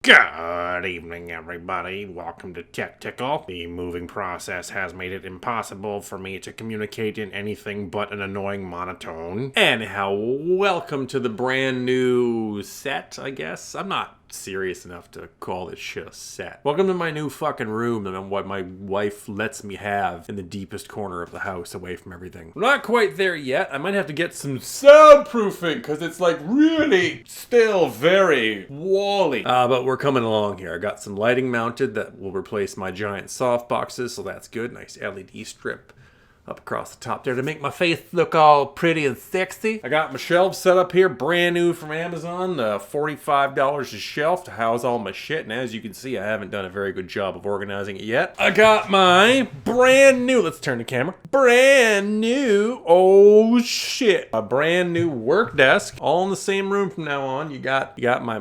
Good evening, everybody. Welcome to Tech Tickle. The moving process has made it impossible for me to communicate in anything but an annoying monotone. Anyhow, welcome to the brand new set, I guess. I'm not serious enough to call this shit a set. Welcome to my new fucking room and what my wife lets me have in the deepest corner of the house away from everything. I'm not quite there yet. I might have to get some soundproofing because it's like really still very wally. But we're coming along here. I got some lighting mounted that will replace my giant soft boxes, so that's good. Nice LED strip up across the top there to make my face look all pretty and sexy. I got my shelves set up here, brand new from Amazon, $45 a shelf to house all my shit, and as you can see, I haven't done a very good job of organizing it yet. I got my brand new, let's turn the camera, brand new, oh shit, a brand new work desk, all in the same room from now on. You got my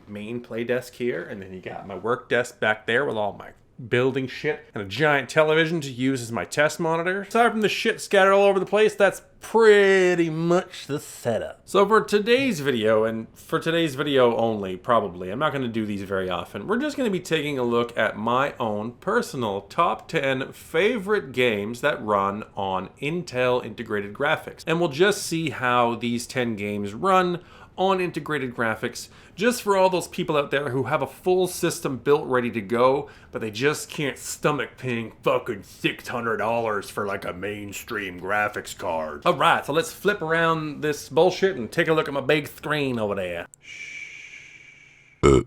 main play desk here, and then you got my work desk back there with all my building shit and a giant television to use as my test monitor. Aside from the shit scattered all over the place, that's pretty much the setup. So for today's video, and for today's video only, probably, I'm not going to do these very often, we're just going to be taking a look at my own personal top 10 favorite games that run on Intel integrated graphics. And we'll just see how these 10 games run on integrated graphics, just for all those people out there who have a full system built ready to go, but they just can't stomach paying fucking $600 for like a mainstream graphics card. Alright, so let's flip around this bullshit and take a look at my big screen over there.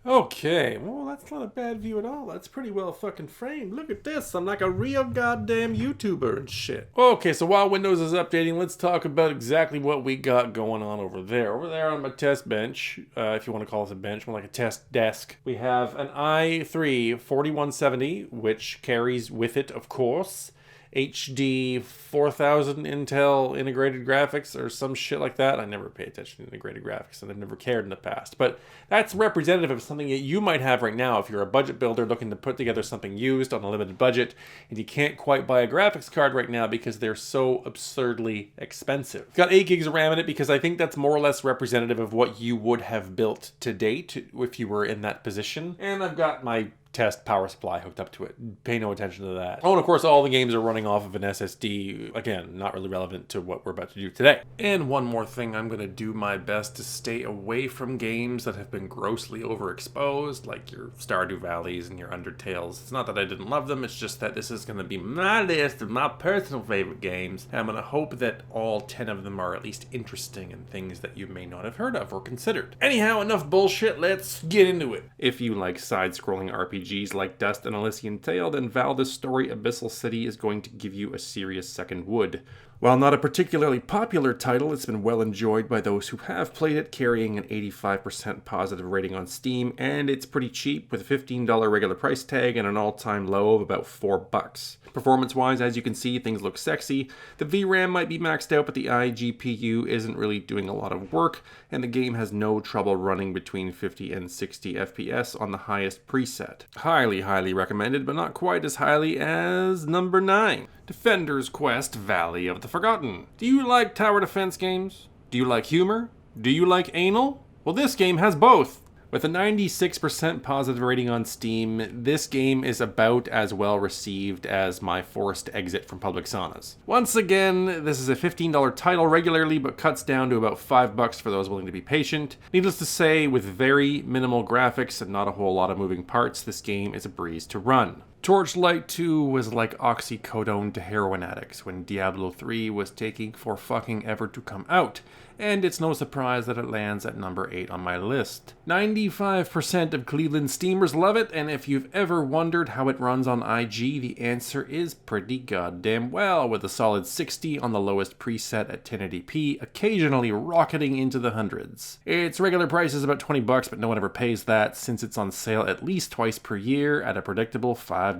Okay, well that's not a bad view at all. That's pretty well fucking framed. Look at this, I'm like a real goddamn YouTuber and shit. Okay, so while Windows is updating, let's talk about exactly what we got going on over there. Over there on my test bench, if you want to call this a bench, more like a test desk, we have an i3 4170, which carries with it, of course, HD 4000 Intel integrated graphics or some shit like that. I never pay attention to integrated graphics and I've never cared in the past. But that's representative of something that you might have right now if you're a budget builder looking to put together something used on a limited budget and you can't quite buy a graphics card right now because they're so absurdly expensive. It's got 8 gigs of RAM in it because I think that's more or less representative of what you would have built to date if you were in that position. And I've got my test power supply hooked up to it. Pay no attention to that. Oh, and of course, all the games are running off of an SSD. Again, not really relevant to what we're about to do today. And one more thing, I'm going to do my best to stay away from games that have been grossly overexposed, like your Stardew Valleys and your Undertales. It's not that I didn't love them, it's just that this is going to be my list of my personal favorite games. And I'm going to hope that all 10 of them are at least interesting and things that you may not have heard of or considered. Anyhow, enough bullshit, let's get into it. If you like side-scrolling RPGs like Dust and Elysian Tale, then Valda's story Abyssal City is going to give you a serious second wood. While not a particularly popular title, it's been well enjoyed by those who have played it, carrying an 85% positive rating on Steam, and it's pretty cheap with a $15 regular price tag and an all-time low of about $4. Performance-wise, as you can see, things look sexy. The VRAM might be maxed out, but the iGPU isn't really doing a lot of work, and the game has no trouble running between 50 and 60 FPS on the highest preset. Highly, highly recommended, but not quite as highly as number 9. Defender's Quest: Valley of the Forgotten. Do you like tower defense games? Do you like humor? Do you like anal? Well, this game has both. With a 96% positive rating on Steam, this game is about as well received as my forced exit from public saunas. Once again, this is a $15 title regularly, but cuts down to about $5 for those willing to be patient. Needless to say, with very minimal graphics and not a whole lot of moving parts, this game is a breeze to run. Torchlight 2 was like oxycodone to heroin addicts when Diablo 3 was taking for fucking ever to come out, and it's no surprise that it lands at number 8 on my list. 95% of Cleveland Steamers love it, and if you've ever wondered how it runs on IG, the answer is pretty goddamn well, with a solid 60 on the lowest preset at 1080p, occasionally rocketing into the hundreds. Its regular price is about $20, but no one ever pays that, since it's on sale at least twice per year at a predictable $5.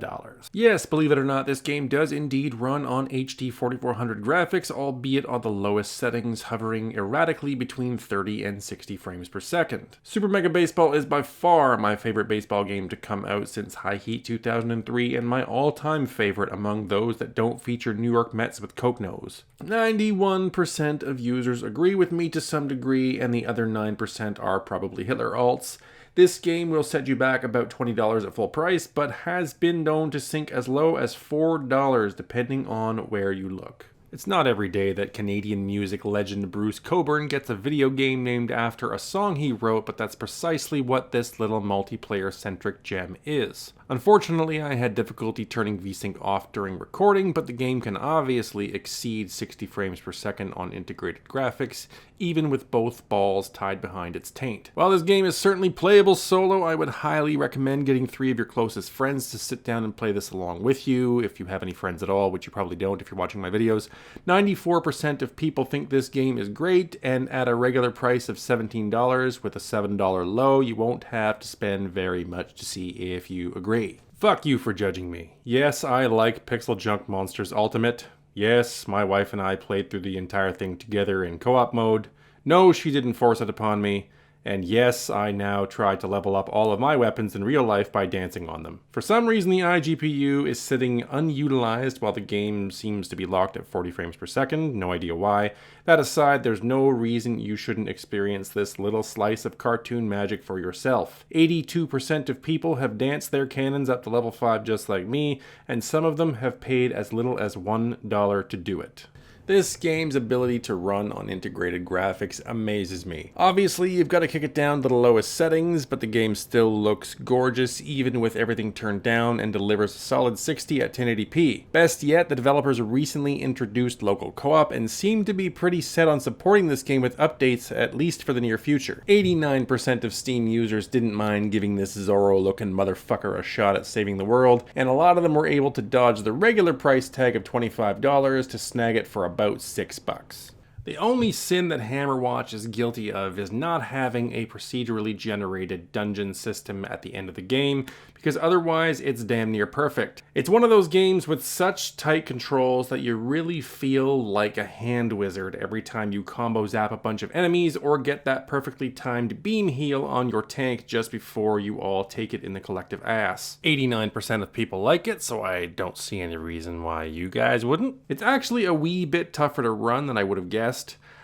Yes, believe it or not, this game does indeed run on HD 4400 graphics, albeit on the lowest settings, hovering erratically between 30 and 60 frames per second. Super Mega Baseball is by far my favorite baseball game to come out since High Heat 2003, and my all-time favorite among those that don't feature New York Mets with Coke Nose. 91% of users agree with me to some degree, and the other 9% are probably Hitler alts. This game will set you back about $20 at full price, but has been known to sink as low as $4 depending on where you look. It's not every day that Canadian music legend Bruce Cockburn gets a video game named after a song he wrote, but that's precisely what this little multiplayer-centric gem is. Unfortunately, I had difficulty turning VSync off during recording, but the game can obviously exceed 60 frames per second on integrated graphics, even with both balls tied behind its taint. While this game is certainly playable solo, I would highly recommend getting 3 of your closest friends to sit down and play this along with you, if you have any friends at all, which you probably don't if you're watching my videos. 94% of people think this game is great, and at a regular price of $17 with a $7 low, you won't have to spend very much to see if you agree. Fuck you for judging me. Yes, I like Pixel Junk Monsters Ultimate. Yes, my wife and I played through the entire thing together in co-op mode. No, she didn't force it upon me. And yes, I now try to level up all of my weapons in real life by dancing on them. For some reason, the iGPU is sitting unutilized while the game seems to be locked at 40 frames per second. No idea why. That aside, there's no reason you shouldn't experience this little slice of cartoon magic for yourself. 82% of people have danced their cannons up to level 5 just like me, and some of them have paid as little as $1 to do it. This game's ability to run on integrated graphics amazes me. Obviously, you've got to kick it down to the lowest settings, but the game still looks gorgeous even with everything turned down and delivers a solid 60 at 1080p. Best yet, the developers recently introduced local co-op and seem to be pretty set on supporting this game with updates, at least for the near future. 89% of Steam users didn't mind giving this Zorro-looking motherfucker a shot at saving the world, and a lot of them were able to dodge the regular price tag of $25 to snag it for about $6. The only sin that Hammerwatch is guilty of is not having a procedurally generated dungeon system at the end of the game, because otherwise it's damn near perfect. It's one of those games with such tight controls that you really feel like a hand wizard every time you combo zap a bunch of enemies or get that perfectly timed beam heal on your tank just before you all take it in the collective ass. 89% of people like it, so I don't see any reason why you guys wouldn't. It's actually a wee bit tougher to run than I would have guessed.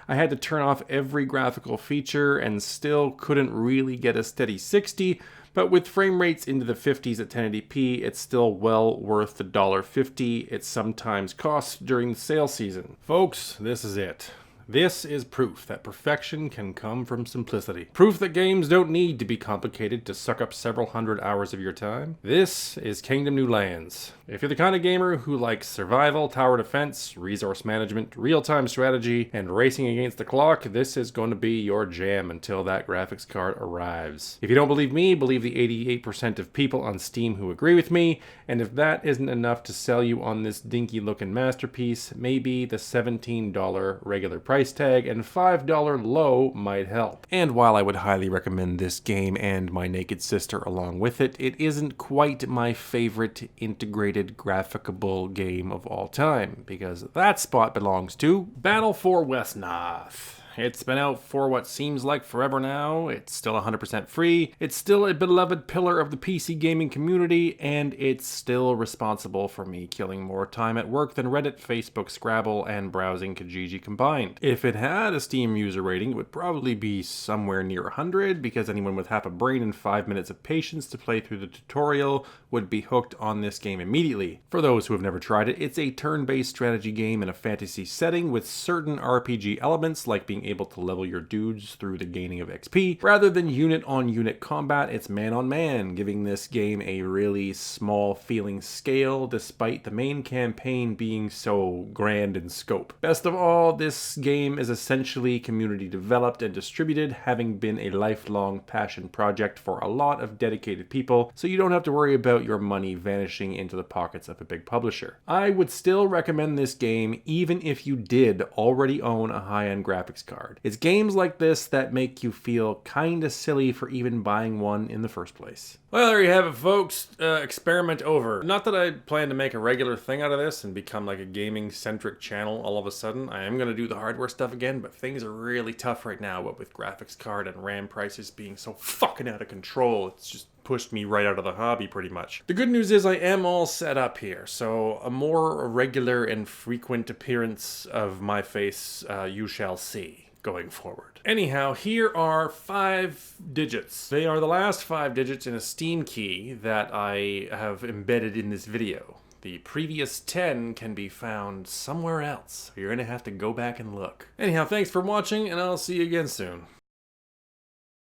I had to turn off every graphical feature and still couldn't really get a steady 60, but with frame rates into the 50s at 1080p, it's still well worth the $1.50 it sometimes costs during the sale season. Folks, this is it. This is proof that perfection can come from simplicity. Proof that games don't need to be complicated to suck up several hundred hours of your time. This is Kingdom New Lands. If you're the kind of gamer who likes survival, tower defense, resource management, real-time strategy, and racing against the clock, this is going to be your jam until that graphics card arrives. If you don't believe me, believe the 88% of people on Steam who agree with me, and if that isn't enough to sell you on this dinky-looking masterpiece, maybe the $17 regular price tag and $5 low might help. And while I would highly recommend this game and My Naked Sister along with it, it isn't quite my favorite integrated graphicable game of all time, because that spot belongs to Battle for Westnoth. It's been out for what seems like forever now. It's still 100% free. It's still a beloved pillar of the PC gaming community, and it's still responsible for me killing more time at work than Reddit, Facebook, Scrabble, and browsing Kijiji combined. If it had a Steam user rating, it would probably be somewhere near 100, because anyone with half a brain and 5 minutes of patience to play through the tutorial would be hooked on this game immediately. For those who have never tried it, it's a turn-based strategy game in a fantasy setting with certain RPG elements like being able to level your dudes through the gaining of XP. Rather than unit-on-unit combat, it's man-on-man, giving this game a really small feeling scale despite the main campaign being so grand in scope. Best of all, this game is essentially community developed and distributed, having been a lifelong passion project for a lot of dedicated people, so you don't have to worry about your money vanishing into the pockets of a big publisher. I would still recommend this game even if you did already own a high-end graphics card. It's games like this that make you feel kinda silly for even buying one in the first place. Well, there you have it, folks. Experiment over. Not that I plan to make a regular thing out of this and become like a gaming-centric channel all of a sudden. I am going to do the hardware stuff again, but things are really tough right now, what with graphics card and RAM prices being so fucking out of control. It's just pushed me right out of the hobby pretty much. The good news is I am all set up here, so a more regular and frequent appearance of my face you shall see. going forward. Anyhow, here are 5 digits. They are the last 5 digits in a Steam key that I have embedded in this video. The previous 10 can be found somewhere else. You're gonna have to go back and look. Anyhow, thanks for watching, and I'll see you again soon.